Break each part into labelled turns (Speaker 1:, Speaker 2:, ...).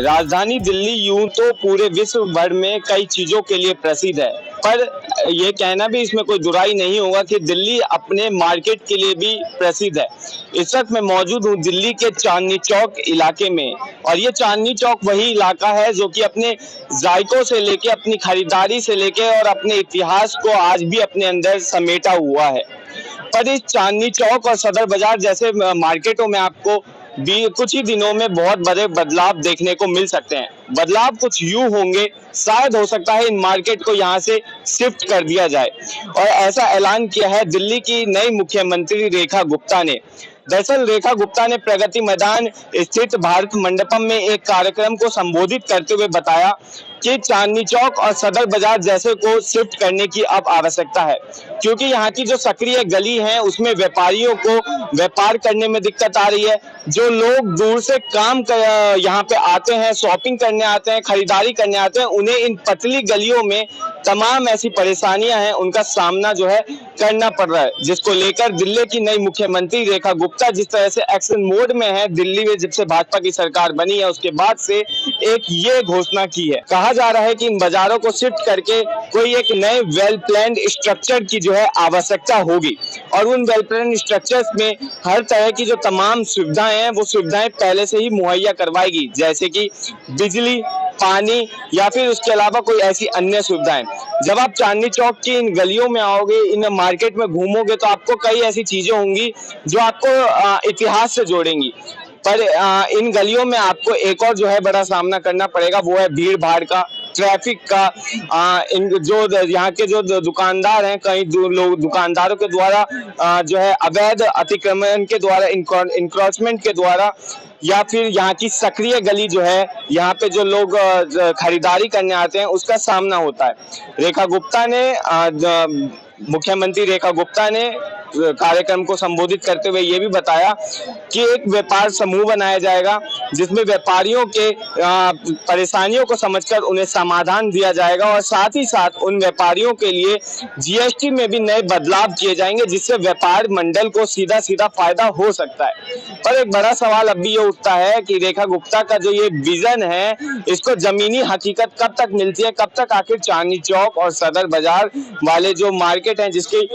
Speaker 1: राजधानी दिल्ली यूं तो पूरे विश्व भर में कई चीजों के लिए प्रसिद्ध है, पर यह कहना भी इसमें कोई दुराई नहीं होगा कि दिल्ली अपने मार्केट के लिए भी प्रसिद्ध है। इस वक्त मैं मौजूद हूं दिल्ली के चांदनी चौक इलाके में, और ये चांदनी चौक वही इलाका है जो कि अपने जायकों से लेके, अपनी खरीदारी से लेके और अपने इतिहास को आज भी अपने अंदर समेटा हुआ है। पर इस चांदनी चौक और सदर बाजार जैसे मार्केटों में आपको भी कुछ ही दिनों में बहुत बड़े बदलाव देखने को मिल सकते हैं। बदलाव कुछ यूं होंगे, शायद हो सकता है इन मार्केट को यहां से शिफ्ट कर दिया जाए, और ऐसा ऐलान किया है दिल्ली की नई मुख्यमंत्री रेखा गुप्ता ने। दरअसल रेखा गुप्ता ने प्रगति मैदान स्थित भारत मंडपम में एक कार्यक्रम को संबोधित करते हुए बताया कि चांदनी चौक और सदर बाजार जैसे को शिफ्ट करने की अब आवश्यकता है, क्योंकि यहाँ की जो सक्रिय गली है उसमें व्यापारियों को व्यापार करने में दिक्कत आ रही है। जो लोग दूर से काम यहाँ पे आते हैं, शॉपिंग करने आते हैं, खरीदारी करने आते हैं, उन्हें इन पतली गलियों में तमाम ऐसी परेशानियां हैं, उनका सामना जो है करना पड़ रहा है, जिसको लेकर दिल्ली की नई मुख्यमंत्री रेखा गुप्ता जिस तरह से एक्शन मोड में है दिल्ली में, जब से भाजपा की सरकार बनी है उसके बाद से एक ये घोषणा की है। कहा जा रहा है कि इन बाजारों को शिफ्ट करके कोई एक नए वेल प्लान्ड स्ट्रक्चर की जो है आवश्यकता होगी, और उन वेल प्लान्ड स्ट्रक्चर्स में हर तरह की जो तमाम सुविधाएं हैं वो सुविधाएं पहले से ही मुहैया करवाएगी, जैसे कि बिजली, पानी या फिर उसके अलावा कोई ऐसी अन्य सुविधाएं। जब आप चांदनी चौक की इन गलियों में आओगे, इन मार्केट में घूमोगे, तो आपको कई ऐसी चीजें होंगी जो आपको इतिहास से जोड़ेंगी, पर इन गलियों में आपको एक और जो है बड़ा सामना करना पड़ेगा, वो है भीड़ भाड़ का, ट्रैफिक का। इन जो यहाँ के जो दुकानदार हैं, कई लोग दुकानदारों के द्वारा जो है अवैध अतिक्रमण के द्वारा, इंक्रोचमेंट के द्वारा, या फिर यहाँ की सक्रिय गली जो है, यहाँ पे जो लोग खरीदारी करने आते हैं उसका सामना होता है। रेखा गुप्ता ने मुख्यमंत्री रेखा गुप्ता ने कार्यक्रम को संबोधित करते हुए ये भी बताया कि एक व्यापार समूह बनाया जाएगा जिसमें व्यापारियों के परेशानियों को समझकर उन्हें समाधान दिया जाएगा, और साथ ही साथ उन व्यापारियों के लिए जीएसटी में भी नए बदलाव किए जाएंगे, जिससे व्यापार मंडल को सीधा सीधा फायदा हो सकता है। पर एक बड़ा सवाल अब भी ये उठता है कि रेखा गुप्ता का जो ये विजन है, इसको जमीनी हकीकत कब तक मिलती है, कब तक आखिर चांदनी चौक और सदर बाजार वाले जो मार्केट हैं जिसकी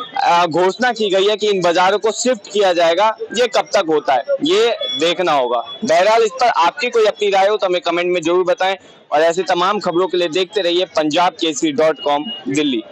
Speaker 1: घोषणा की गई है कि इन बाजारों को शिफ्ट किया जाएगा, ये कब तक होता है, ये देखना होगा। बहरहाल इस पर आपकी कोई अपनी राय हो तो हमें कमेंट में जरूर बताएं, और ऐसे तमाम खबरों के लिए देखते रहिए punjabkesari.com दिल्ली।